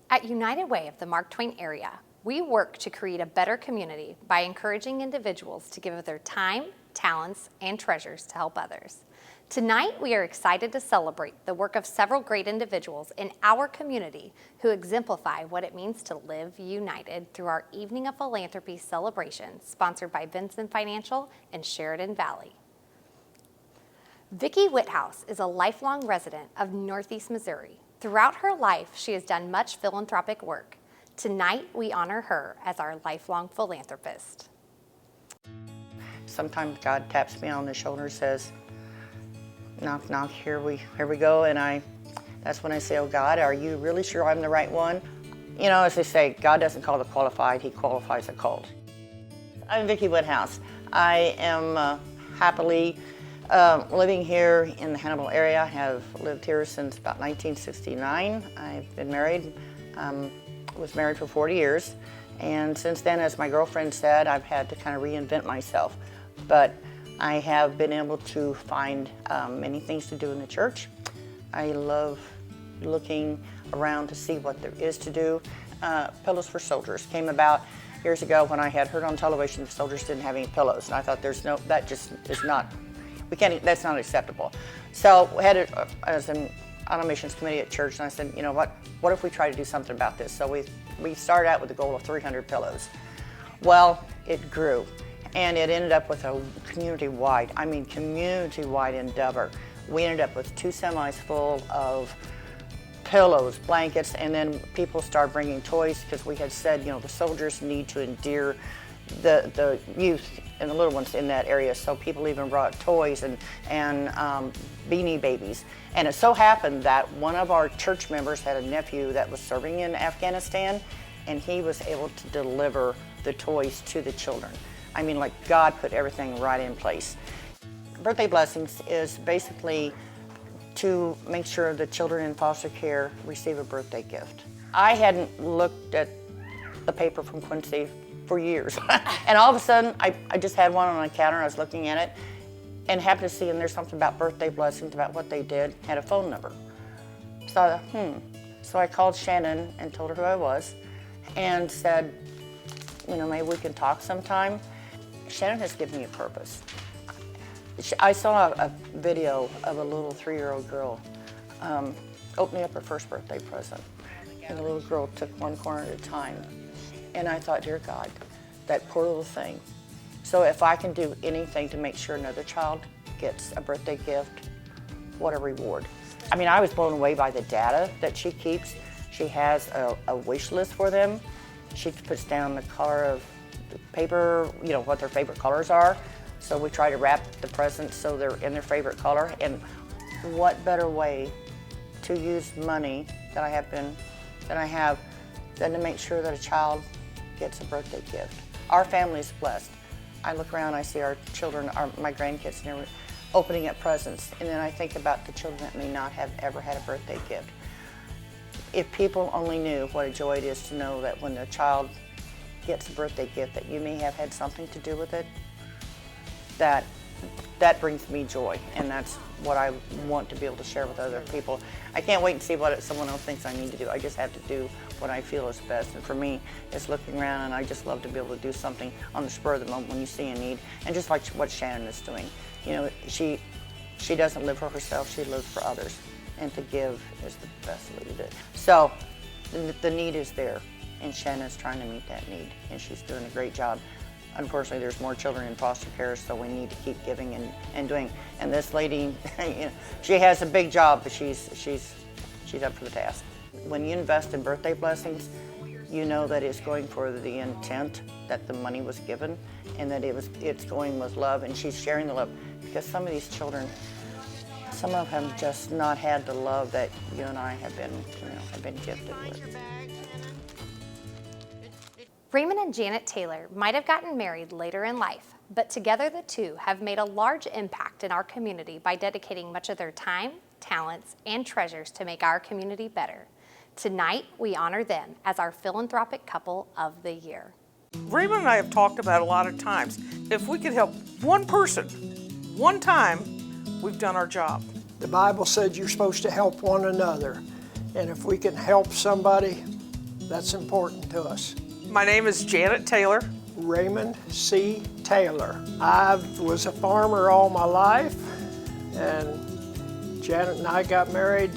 At United Way of the Mark Twain area, we work to create a better community by encouraging individuals to give of their time, talents, and treasures to help others. Tonight, we are excited to celebrate the work of several great individuals in our community who exemplify what it means to live united through our Evening of Philanthropy celebration sponsored by Vincent Financial and Sheridan Valley. Vicki Whithouse is a lifelong resident of Northeast Missouri. Throughout her life, she has done much philanthropic work. Tonight, we honor her as our lifelong philanthropist. Sometimes God taps me on the shoulder and says, knock, knock, here we go. And that's when I say, oh God, are you really sure I'm the right one? You know, as they say, God doesn't call the qualified, He qualifies the called. I'm Vicki Whithouse. I am happily living here in the Hannibal area. I have lived here since about 1969. I've been married, was married for 40 years. And since then, as my girlfriend said, I've had to kind of reinvent myself. But I have been able to find many things to do in the church. I love looking around to see what there is to do. Pillows for Soldiers came about years ago when I had heard on television the soldiers didn't have any pillows. And I thought that just is not, that's not acceptable. So we had as an on a missions committee at church, and I said, you know what if we try to do something about this? So we started out with the goal of 300 pillows. Well, it grew, and it ended up with a community-wide endeavor. We ended up with 2 semis full of pillows, blankets, and then people started bringing toys because we had said, you know, the soldiers need to endear the youth and the little ones in that area, so people even brought toys and beanie babies. And it so happened that one of our church members had a nephew that was serving in Afghanistan, and he was able to deliver the toys to the children. I mean, like God put everything right in place. Birthday Blessings is basically to make sure the children in foster care receive a birthday gift. I hadn't looked at the paper from Quincy for years. And all of a sudden, I just had one on my counter, I was looking at it, and happened to see, and there's something about birthday blessings, about what they did, had a phone number. So I thought, So I called Shannon and told her who I was, and said, you know, maybe we can talk sometime. Shannon has given me a purpose. I saw a video of a little 3-year-old girl opening up her first birthday present. And the little girl took one corner at a time. And I thought, dear God, that poor little thing. So if I can do anything to make sure another child gets a birthday gift, what a reward. I mean, I was blown away by the data that she keeps. She has a wish list for them. She puts down the color of the paper, you know, what their favorite colors are. So we try to wrap the presents so they're in their favorite color. And what better way to use money that I have than to make sure that a child gets a birthday gift. Our family is blessed. I look around, I see our children, my grandkids, and everyone opening up presents, and then I think about the children that may not have ever had a birthday gift. If people only knew what a joy it is to know that when a child gets a birthday gift that you may have had something to do with it, that brings me joy, and that's what I want to be able to share with other people. I can't wait and see what someone else thinks I need to do. I just have to do what I feel is best, and for me, it's looking around, and I just love to be able to do something on the spur of the moment when you see a need, and just like what Shannon is doing. You know, she doesn't live for herself, she lives for others, and to give is the best way to do it. So, the need is there, and Shannon's trying to meet that need, and she's doing a great job. Unfortunately, there's more children in foster care, so we need to keep giving and doing. And this lady, you know, she has a big job, but she's up for the task. When you invest in birthday blessings, you know that it's going for the intent that the money was given, and that it's going with love, and she's sharing the love. Because some of these children, some of them just not had the love that you and I have been gifted with. Raymond and Janet Taylor might have gotten married later in life, but together the two have made a large impact in our community by dedicating much of their time, talents, and treasures to make our community better. Tonight, we honor them as our philanthropic couple of the year. Raymond and I have talked about a lot of times, if we could help one person, one time, we've done our job. The Bible said you're supposed to help one another. And if we can help somebody That's important to us. My name is Janet Taylor. Raymond C. Taylor. I was a farmer all my life, and Janet and I got married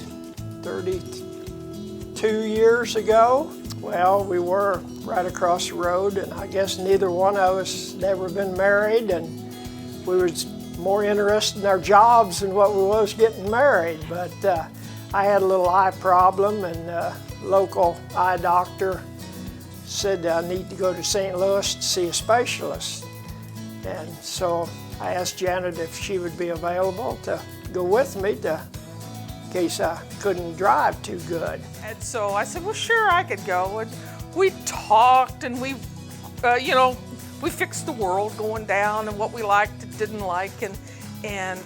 32 years ago. Well, we were right across the road, and I guess neither one of us never been married, and we was more interested in our jobs than what we was getting married. But I had a little eye problem, and a local eye doctor said I need to go to St. Louis to see a specialist. And so I asked Janet if she would be available to go with me in case I couldn't drive too good. And so I said, well, sure, I could go. And we talked, and we fixed the world going down and what we liked and didn't like. And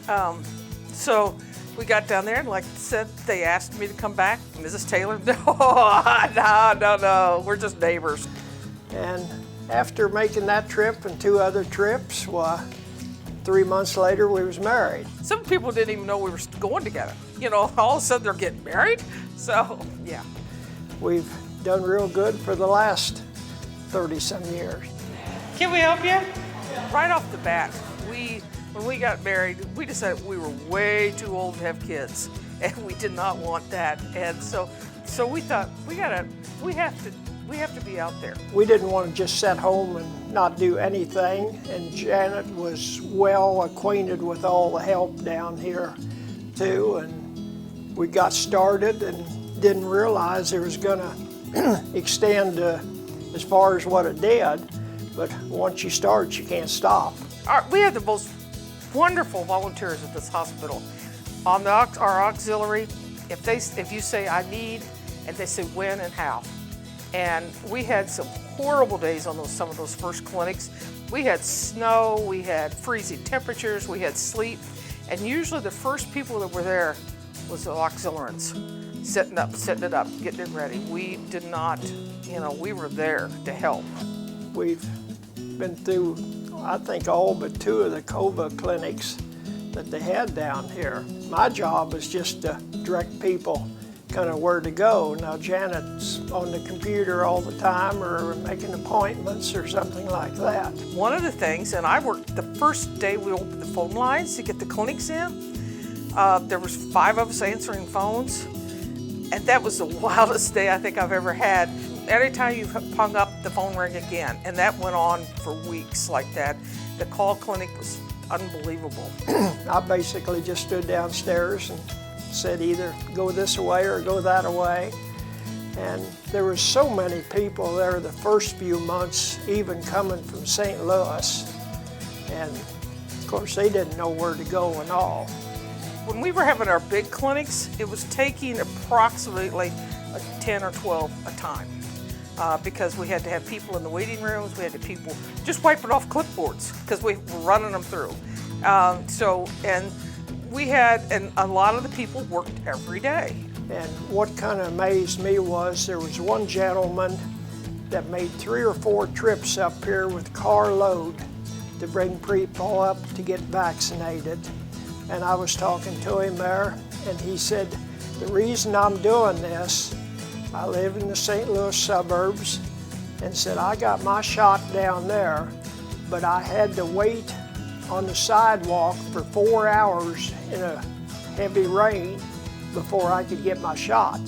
so we got down there, and like I said, they asked me to come back. Mrs. Taylor, no, we're just neighbors. And after making that trip and 2 other trips, 3 months later we was married. Some people didn't even know we were going together. All of a sudden they're getting married. So, yeah. We've done real good for the last 30-some years. Can we help you? Right off the bat, when we got married, we decided we were way too old to have kids, and we did not want that. And so we thought we have to be out there. We didn't want to just sit home and not do anything, and Janet was well acquainted with all the help down here too, and we got started and didn't realize it was going to extend as far as what it did, but once you start, you can't stop. We have the most wonderful volunteers at this hospital. On our auxiliary, if you say I need, and they say when and how. And we had some horrible days on some of those first clinics. We had snow, we had freezing temperatures, we had sleet, and usually the first people that were there was the auxiliaries, setting it up, getting it ready. We did not, we were there to help. We've been through, I think, all but 2 of the COVA clinics that they had down here. My job is just to direct people kind of where to go. Now Janet's on the computer all the time or making appointments or something like that. One of the things, and I worked the first day we opened the phone lines to get the clinics in, there was 5 of us answering phones, and that was the wildest day I think I've ever had. Anytime you hung up, the phone rang again, and that went on for weeks like that. The call clinic was unbelievable. I basically just stood downstairs and said either go this way or go that way. And there were so many people there the first few months, even coming from St. Louis. And of course, they didn't know where to go and all. When we were having our big clinics, it was taking approximately 10 or 12 a time. Because we had to have people in the waiting rooms, we had to have people just wiping off clipboards because we were running them through. And a lot of the people worked every day. And what kind of amazed me was there was one gentleman that made 3 or 4 trips up here with carload to bring people up to get vaccinated. And I was talking to him there, and he said, the reason I'm doing this, I live in the St. Louis suburbs, and said I got my shot down there, but I had to wait on the sidewalk for 4 hours in a heavy rain before I could get my shot.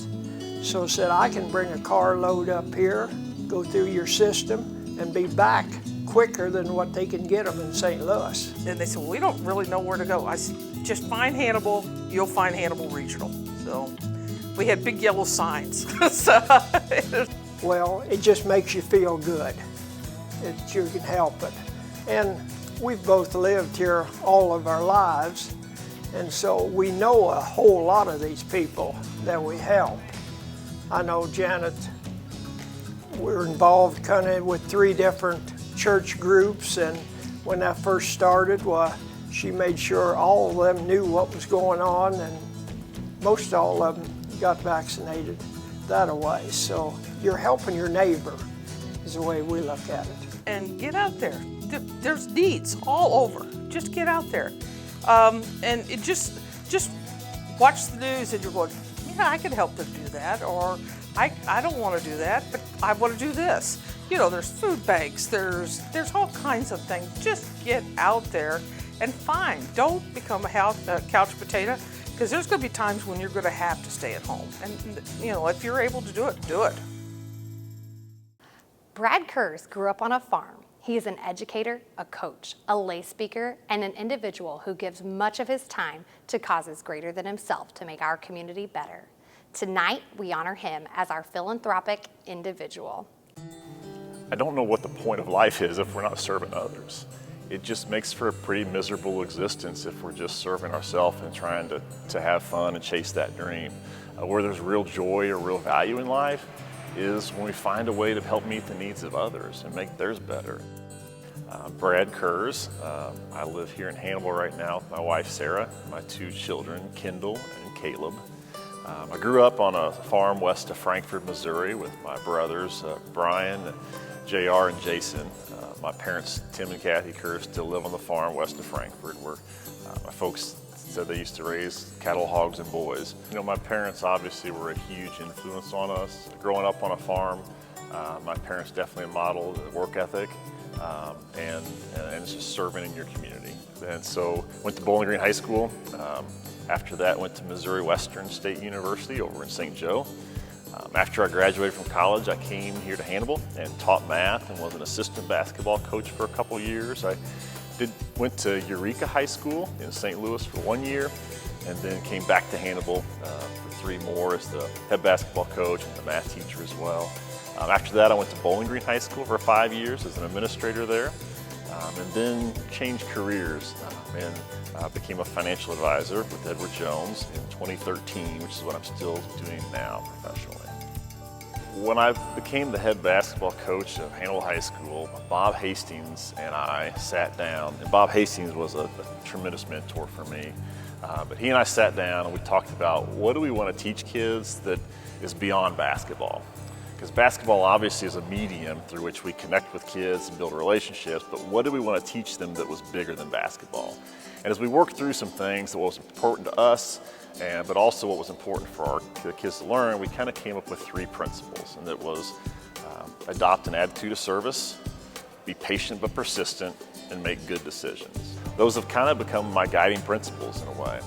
So said I can bring a carload up here, go through your system, and be back quicker than what they can get them in St. Louis. And they said, well, we don't really know where to go. I said, just find Hannibal, you'll find Hannibal Regional. So we had big yellow signs. Well, it just makes you feel good that you can help it. And we've both lived here all of our lives, and so we know a whole lot of these people that we help. I know Janet, we're involved kind of with 3 different church groups, and when that first started, well, she made sure all of them knew what was going on, and most all of them got vaccinated that way. So you're helping your neighbor is the way we look at it. And get out there. There's needs all over. Just get out there. And it just watch the news and you're going, yeah, I could help them do that, or I don't want to do that, but I want to do this. You know, there's food banks, there's all kinds of things. Just get out there and find. Don't become a couch potato, because there's going to be times when you're going to have to stay at home. And, you know, if you're able to do it, do it. Brad Kurz grew up on a farm. He is an educator, a coach, a lay speaker, and an individual who gives much of his time to causes greater than himself to make our community better. Tonight, we honor him as our philanthropic individual. I don't know what the point of life is if we're not serving others. It just makes for a pretty miserable existence if we're just serving ourselves and trying to have fun and chase that dream. Where there's real joy or real value in life is when we find a way to help meet the needs of others and make theirs better. Brad Kurz. I live here in Hannibal right now with my wife Sarah, my 2 children, Kendall and Caleb. I grew up on a farm west of Frankfort, Missouri with my brothers Brian, JR, and Jason. My parents, Tim and Kathy Kurz, still live on the farm west of Frankfort, where my folks said they used to raise cattle, hogs, and boys. You know, my parents obviously were a huge influence on us. Growing up on a farm, my parents definitely modeled work ethic and just serving in your community. And so went to Bowling Green High School. After that, went to Missouri Western State University over in St. Joe. After I graduated from college, I came here to Hannibal and taught math and was an assistant basketball coach for a couple years. I went to Eureka High School in St. Louis for 1 year, and then came back to Hannibal for 3 more as the head basketball coach and the math teacher as well. After that, I went to Bowling Green High School for 5 years as an administrator there, and then changed careers and became a financial advisor with Edward Jones in 2013, which is what I'm still doing now professionally. When I became the head basketball coach of Hannibal High School, Bob Hastings and I sat down, and Bob Hastings was a tremendous mentor for me. But he and I sat down and we talked about what do we want to teach kids that is beyond basketball. Because basketball obviously is a medium through which we connect with kids and build relationships, but what do we want to teach them that was bigger than basketball? And as we worked through some things that was important to us, but also what was important for the kids to learn, we kind of came up with 3 principles, and that was adopt an attitude of service, be patient but persistent, and make good decisions. Those have kind of become my guiding principles in a way.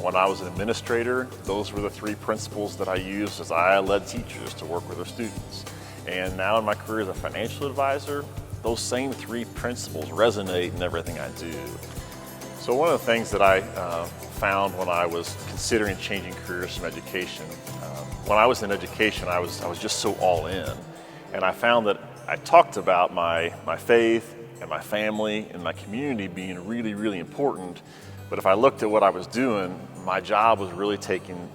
When I was an administrator, those were the 3 principles that I used as I led teachers to work with their students. And now in my career as a financial advisor, those same 3 principles resonate in everything I do. So one of the things that I found when I was considering changing careers from education, when I was in education, I was just so all in. And I found that I talked about my faith and my family and my community being really, really important. But if I looked at what I was doing, my job was really taking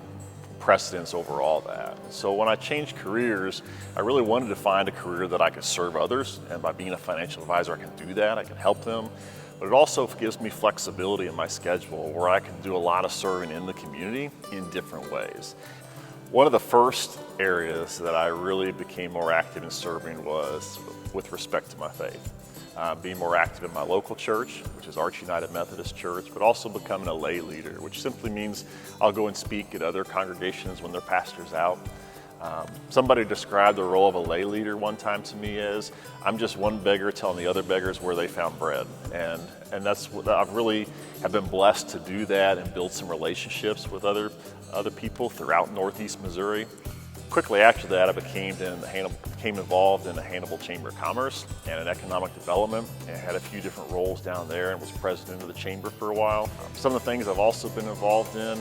precedence over all that. So when I changed careers, I really wanted to find a career that I could serve others. And by being a financial advisor, I can do that, I can help them. But it also gives me flexibility in my schedule where I can do a lot of serving in the community in different ways. One of the first areas that I really became more active in serving was with respect to my faith. Being more active in my local church, which is Arch United Methodist Church, but also becoming a lay leader, which simply means I'll go and speak at other congregations when their pastor's out. Somebody described the role of a lay leader one time to me as, I'm just one beggar telling the other beggars where they found bread. And that's what I've really have been blessed to do that and build some relationships with other people throughout Northeast Missouri. Quickly after that, I became involved in the Hannibal Chamber of Commerce and in economic development, and had a few different roles down there and was president of the chamber for a while. Some of the things I've also been involved in,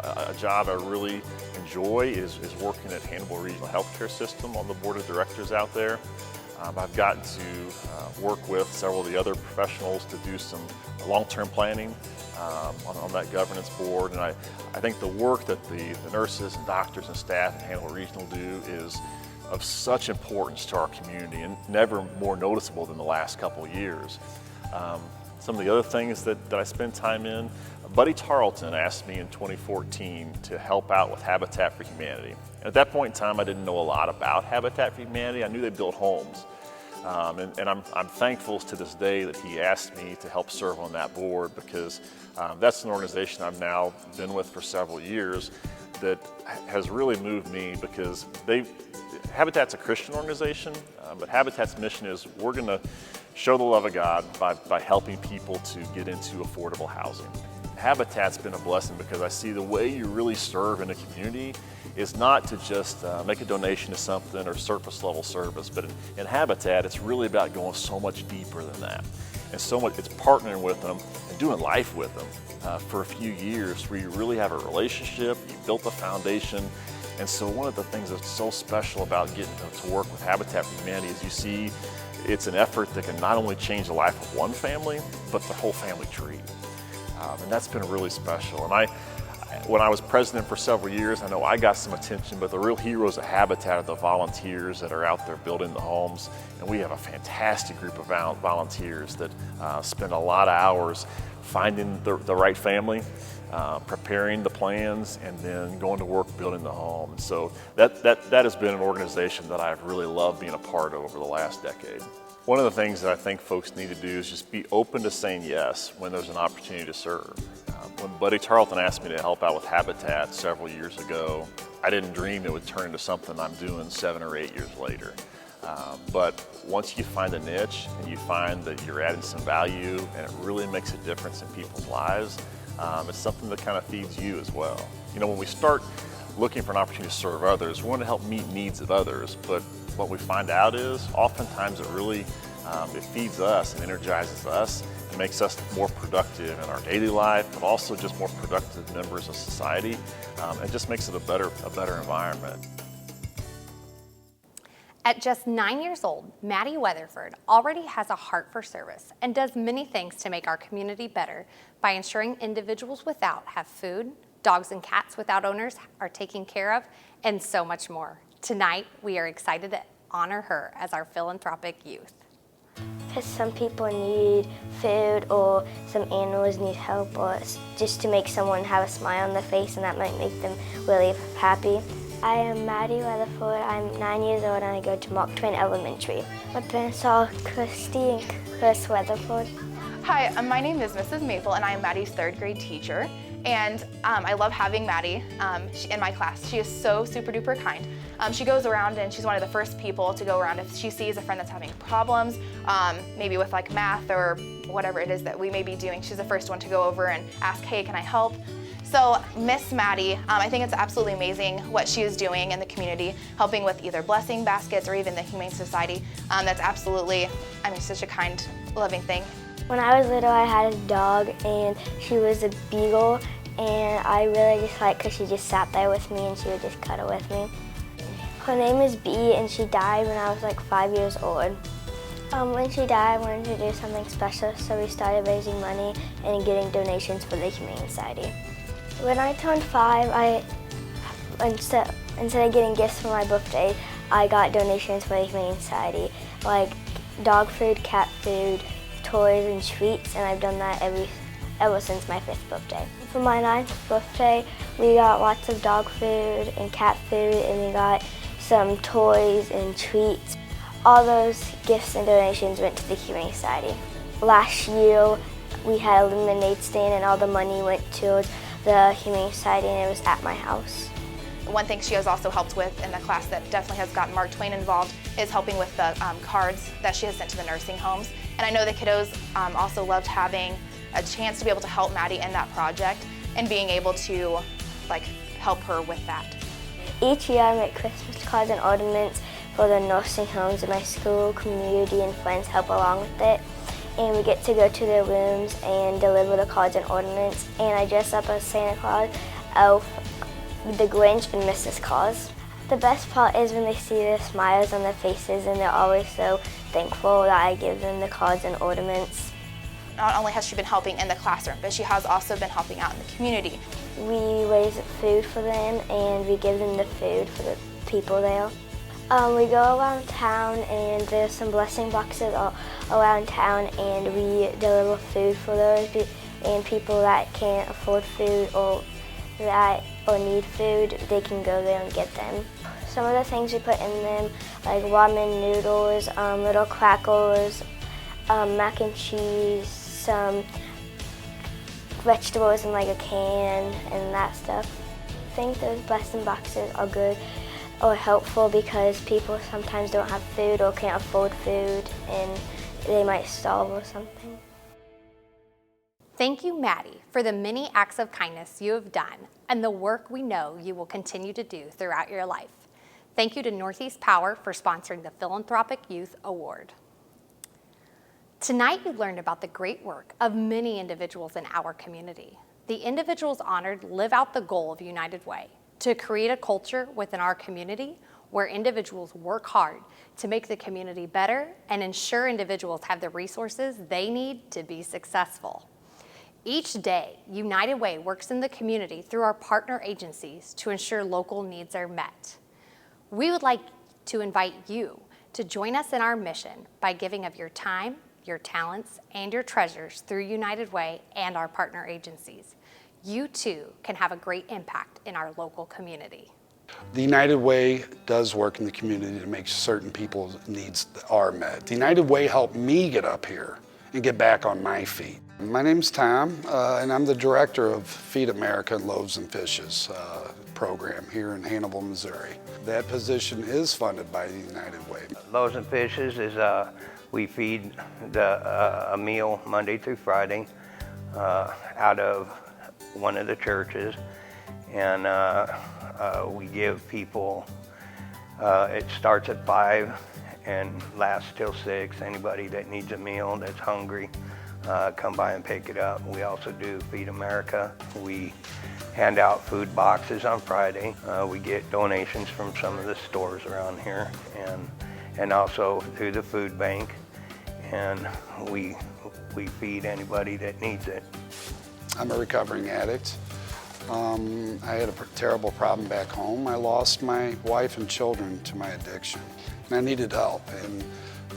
a job I really enjoy is working at Hannibal Regional Healthcare System on the board of directors out there. I've gotten to work with several of the other professionals to do some long-term planning on that governance board, and I think the work that the nurses and doctors and staff at Hannibal Regional do is of such importance to our community and never more noticeable than the last couple of years. Some of the other things that I spend time in, Buddy Tarleton asked me in 2014 to help out with Habitat for Humanity. And at that point in time, I didn't know a lot about Habitat for Humanity. I knew they built homes. And I'm thankful to this day that he asked me to help serve on that board, because that's an organization I've now been with for several years that has really moved me because Habitat's a Christian organization, but Habitat's mission is we're going to show the love of God by helping people to get into affordable housing. Habitat's been a blessing because I see the way you really serve in a community is not to just make a donation to something or surface level service, but in Habitat, it's really about going so much deeper than that. And so much, it's partnering with them and doing life with them for a few years where you really have a relationship, you built a foundation. And so one of the things that's so special about getting to work with Habitat for Humanity is you see it's an effort that can not only change the life of one family, but the whole family tree. And that's been really special. And when I was president for several years, I know I got some attention, but the real heroes of Habitat are the volunteers that are out there building the homes. And we have a fantastic group of volunteers that spend a lot of hours finding the right family, preparing the plans, and then going to work building the home. And so that has been an organization that I've really loved being a part of over the last decade. One of the things that I think folks need to do is just be open to saying yes when there's an opportunity to serve. When Buddy Tarleton asked me to help out with Habitat several years ago, I didn't dream it would turn into something I'm doing 7 or 8 years later. But once you find a niche and you find that you're adding some value and it really makes a difference in people's lives, it's something that kind of feeds you as well. You know, when we start looking for an opportunity to serve others, we want to help meet needs of others, but what we find out is oftentimes it really it feeds us and energizes us and makes us more productive in our daily life, but also just more productive members of society. It just makes it a better environment. At just 9 years old, Maddie Weatherford already has a heart for service and does many things to make our community better by ensuring individuals without have food, dogs and cats without owners are taken care of, and so much more. Tonight, we are excited to honor her as our philanthropic youth. Because some people need food or some animals need help or just to make someone have a smile on their face, and that might make them really happy. I am Maddie Weatherford. I'm 9 years old and I go to Mark Twain Elementary. My parents are Christy and Chris Weatherford. Hi, my name is Mrs. Maple and I am Maddie's 3rd grade teacher. And I love having Maddie in my class. She is so super duper kind. She goes around and she's one of the first people to go around if she sees a friend that's having problems, maybe with like math or whatever it is that we may be doing. She's the first one to go over and ask, hey, can I help? So Miss Maddie, I think it's absolutely amazing what she is doing in the community, helping with either blessing baskets or even the Humane Society. That's absolutely, such a kind, loving thing. When I was little, I had a dog and she was a beagle, and I really just liked because she just sat there with me and she would just cuddle with me. Her name is Bee and she died when I was like 5 years old. When she died, I wanted to do something special, so we started raising money and getting donations for the Humane Society. When I turned 5, instead of getting gifts for my birthday, I got donations for the Humane Society, like dog food, cat food, toys and treats, and I've done that ever since my 5th birthday. For my 9th birthday, we got lots of dog food and cat food, and we got some toys and treats. All those gifts and donations went to the Humane Society. Last year, we had a lemonade stand, and all the money went to the Humane Society, and it was at my house. One thing she has also helped with in the class that definitely has gotten Mark Twain involved is helping with the cards that she has sent to the nursing homes. And I know the kiddos also loved having a chance to be able to help Maddie in that project and being able to help her with that. Each year I make Christmas cards and ornaments for the nursing homes, and my school, community, and friends help along with it. And we get to go to their rooms and deliver the cards and ornaments. And I dress up as Santa Claus, Elf, the Grinch, and Mrs. Claus. The best part is when they see the smiles on their faces, and they're always so thankful that I give them the cards and ornaments. Not only has she been helping in the classroom, but she has also been helping out in the community. We raise food for them, and we give them the food for the people there. We go around town, and there's some blessing boxes all around town, and we deliver food for those and people that can't afford food or need food. They can go there and get them. Some of the things we put in them, like ramen noodles, little crackers, mac and cheese, some vegetables in like a can, and that stuff. think those blessing boxes are good or helpful because people sometimes don't have food or can't afford food and they might starve or something. Thank you, Maddie, for the many acts of kindness you have done and the work we know you will continue to do throughout your life. Thank you to Northeast Power for sponsoring the Philanthropic Youth Award. Tonight you learned about the great work of many individuals in our community. The individuals honored live out the goal of United Way, to create a culture within our community where individuals work hard to make the community better and ensure individuals have the resources they need to be successful. Each day, United Way works in the community through our partner agencies to ensure local needs are met. We would like to invite you to join us in our mission by giving of your time, your talents, and your treasures through United Way and our partner agencies. You too can have a great impact in our local community. The United Way does work in the community to make certain people's needs are met. The United Way helped me get up here and get back on my feet. My name's Tom, and I'm the director of Feed America and Loaves and Fishes program here in Hannibal, Missouri. That position is funded by the United Way. Loaves and Fishes is we feed a meal Monday through Friday out of one of the churches, and we give people, it starts at 5 and lasts till 6. Anybody that needs a meal, that's hungry, come by and pick it up. We also do Feed America. We hand out food boxes on Friday. We get donations from some of the stores around here, and also through the food bank, and we feed anybody that needs it. I'm a recovering addict. I had a terrible problem back home. I lost my wife and children to my addiction, and I needed help. And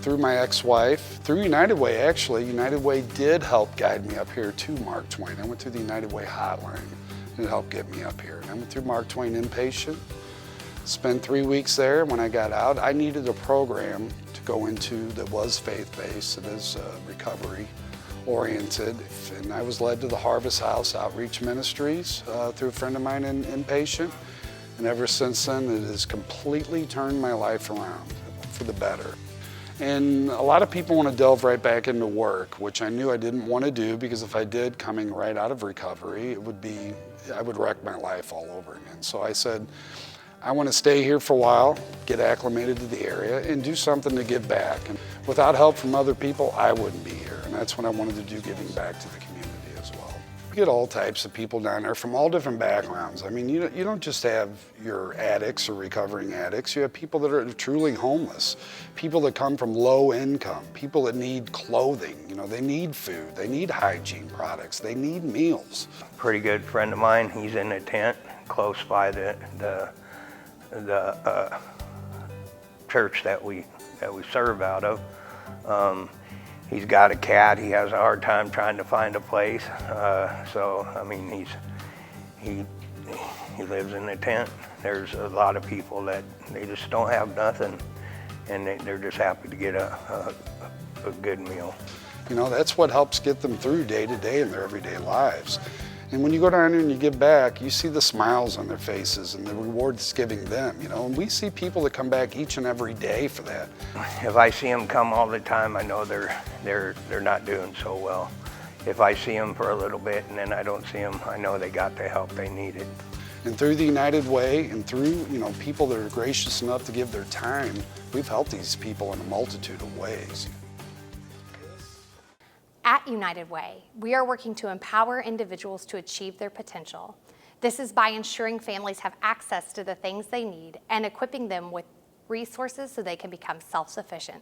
through my ex-wife, through United Way actually, United Way did help guide me up here to Mark Twain. I went through the United Way hotline, and it helped get me up here. And I went through Mark Twain inpatient, spent 3 weeks there. When I got out, I needed a program to go into that was faith-based, that is recovery-oriented. And I was led to the Harvest House Outreach Ministries through a friend of mine in inpatient. And ever since then, it has completely turned my life around for the better. And a lot of people want to delve right back into work, which I knew I didn't want to do, because if I did, coming right out of recovery, I would wreck my life all over again. So I said, I want to stay here for a while, get acclimated to the area, and do something to give back. And without help from other people, I wouldn't be here. And that's what I wanted to do, giving back to the community as well. We get all types of people down there from all different backgrounds. I mean, you don't just have your addicts or recovering addicts. You have people that are truly homeless, people that come from low income, people that need clothing. You know, they need food, they need hygiene products, they need meals. Pretty good friend of mine, he's in a tent close by the church that we serve out of. He's got a cat. He has a hard time trying to find a place. So I mean, he lives in a tent. There's a lot of people that they just don't have nothing, and they're just happy to get a good meal. You know, that's what helps get them through day to day in their everyday lives. And when you go down there and you give back, you see the smiles on their faces and the reward it's giving them, you know. And we see people that come back each and every day for that. If I see them come all the time, I know they're not doing so well. If I see them for a little bit and then I don't see them, I know they got the help they needed. And through the United Way and through, you know, people that are gracious enough to give their time, we've helped these people in a multitude of ways. At United Way, we are working to empower individuals to achieve their potential. This is by ensuring families have access to the things they need and equipping them with resources so they can become self-sufficient.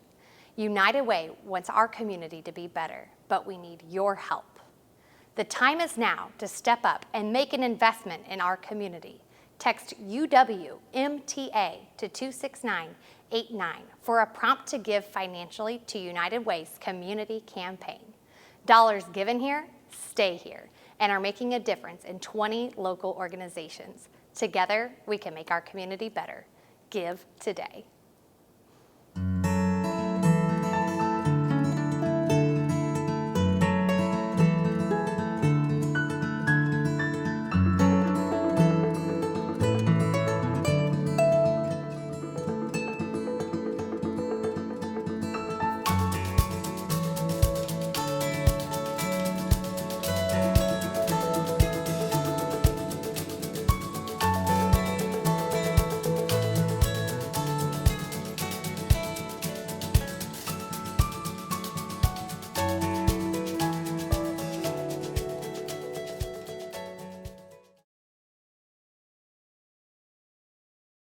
United Way wants our community to be better, but we need your help. The time is now to step up and make an investment in our community. Text UWMTA to 26989 for a prompt to give financially to United Way's community campaign. Dollars given here, stay here, and are making a difference in 20 local organizations. Together, we can make our community better. Give today.